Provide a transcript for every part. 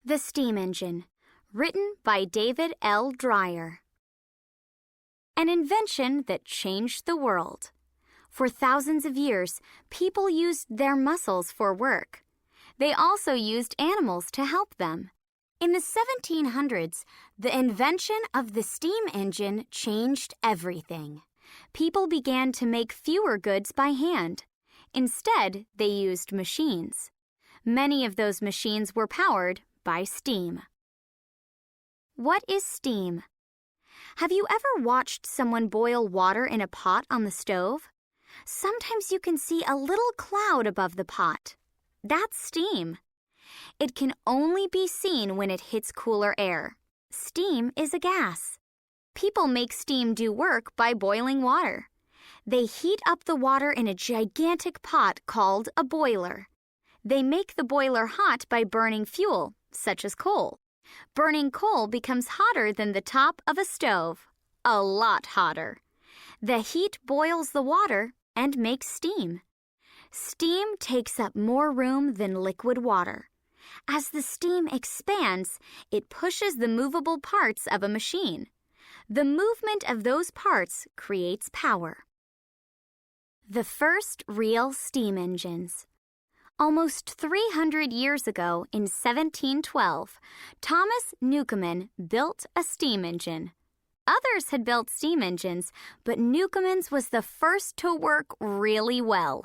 The Steam Engine, written by David L. Dreyer. An invention that changed the world. For thousands of years, people used their muscles for work. They also used animals to help them. In the 1700s, the invention of the steam engine changed everything. People began to make fewer goods by hand. Instead, they used machines. Many of those machines were powered by steam. What is steam? Have you ever watched someone boil water in a pot on the stove? Sometimes you can see a little cloud above the pot. That's steam. It can only be seen when it hits cooler air. Steam is a gas. People make steam do work by boiling water. They heat up the water in a gigantic pot called a boiler. They make the boiler hot by burning fuel, such as coal. Burning coal becomes hotter than the top of a stove, a lot hotter. The heat boils the water and makes steam. Steam takes up more room than liquid water. As the steam expands, it pushes the movable parts of a machine. The movement of those parts creates power. The first real steam engines. Almost 300 years ago, in 1712, Thomas Newcomen built a steam engine. Others had built steam engines, but Newcomen's was the first to work really well.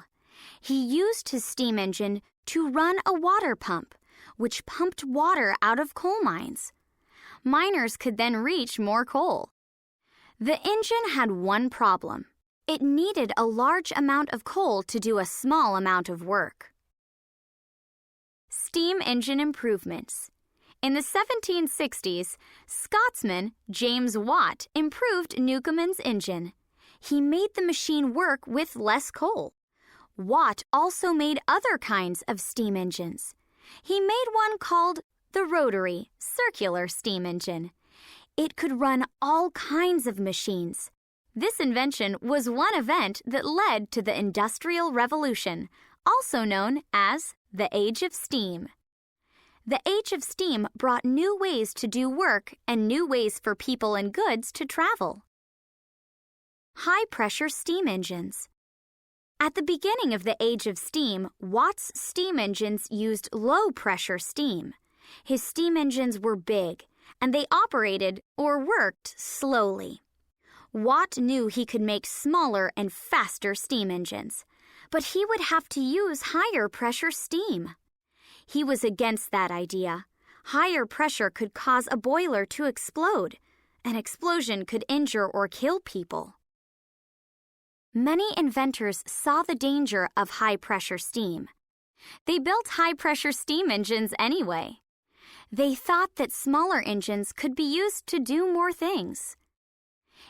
He used his steam engine to run a water pump, which pumped water out of coal mines. Miners could then reach more coal. The engine had one problem. It needed a large amount of coal to do a small amount of work. Steam engine improvements. In the 1760s, Scotsman James Watt improved Newcomen's engine. He made the machine work with less coal. Watt also made other kinds of steam engines. He made one called the rotary, circular steam engine. It could run all kinds of machines. This invention was one event that led to the Industrial Revolution, also known as the Age of Steam. The Age of Steam brought new ways to do work and new ways for people and goods to travel. High-pressure steam engines. At the beginning of the Age of Steam, Watt's steam engines used low-pressure steam. His steam engines were big, and they operated or worked slowly. Watt knew he could make smaller and faster steam engines, but he would have to use higher pressure steam. He was against that idea. Higher pressure could cause a boiler to explode. An explosion could injure or kill people. Many inventors saw the danger of high-pressure steam. They built high-pressure steam engines anyway. They thought that smaller engines could be used to do more things.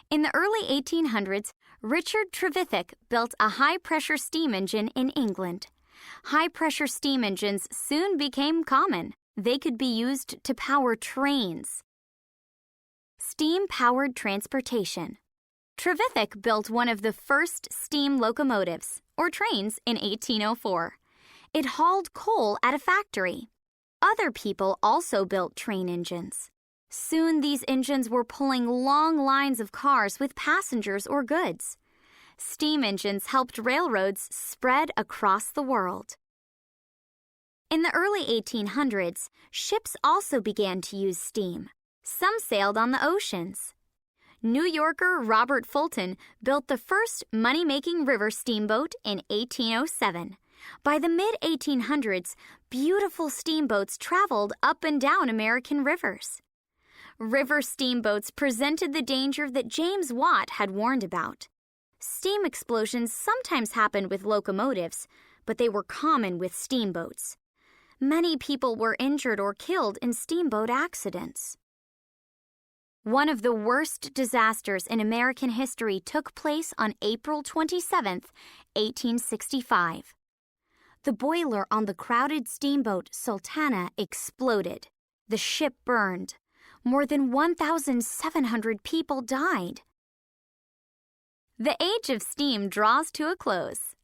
In the early 1800s, Richard Trevithick built a high-pressure steam engine in England. High-pressure steam engines soon became common. They could be used to power trains. Steam-powered transportation. Trevithick built one of the first steam locomotives, or trains, in 1804. It hauled coal at a factory. Other people also built train engines. Soon these engines were pulling long lines of cars with passengers or goods. Steam engines helped railroads spread across the world. In the early 1800s, ships also began to use steam. Some sailed on the oceans. New Yorker Robert Fulton built the first money-making river steamboat in 1807. By the mid-1800s, beautiful steamboats traveled up and down American rivers. River steamboats presented the danger that James Watt had warned about. Steam explosions sometimes happened with locomotives, but they were common with steamboats. Many people were injured or killed in steamboat accidents. One of the worst disasters in American history took place on April 27, 1865. The boiler on the crowded steamboat Sultana exploded. The ship burned. More than 1,700 people died. The Age of Steam draws to a close.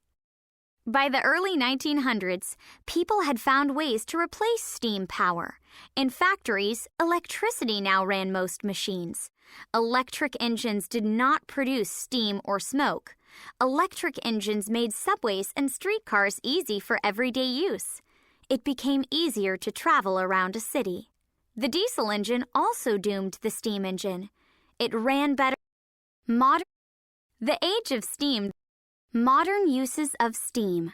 By the early 1900s, people had found ways to replace steam power. In factories, electricity now ran most machines. Electric engines did not produce steam or smoke. Electric engines made subways and streetcars easy for everyday use. It became easier to travel around a city. The diesel engine also doomed the steam engine. It ran better. The age of steam. Modern uses of steam.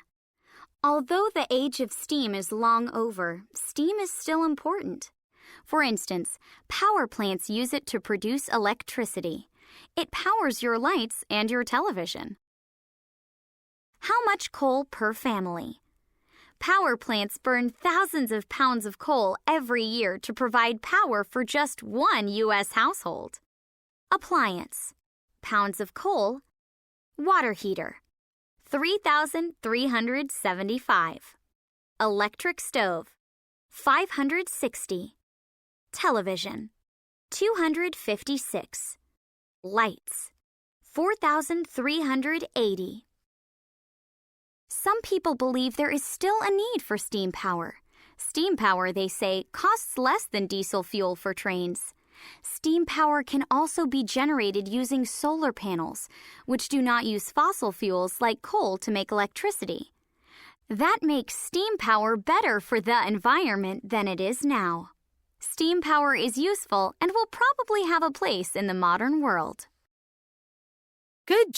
Although the age of steam is long over, steam is still important. For instance, power plants use it to produce electricity. It powers your lights and your television. How much coal per family? Power plants burn thousands of pounds of coal every year to provide power for just one U.S. household. Appliance. Pounds of coal. Water heater. 3,375. Electric stove. 560. Television. 256. Lights. 4,380. Some people believe there is still a need for steam power. Steam power, they say, costs less than diesel fuel for trains. Steam power can also be generated using solar panels, which do not use fossil fuels like coal to make electricity. That makes steam power better for the environment than it is now. Steam power is useful and will probably have a place in the modern world. Good job.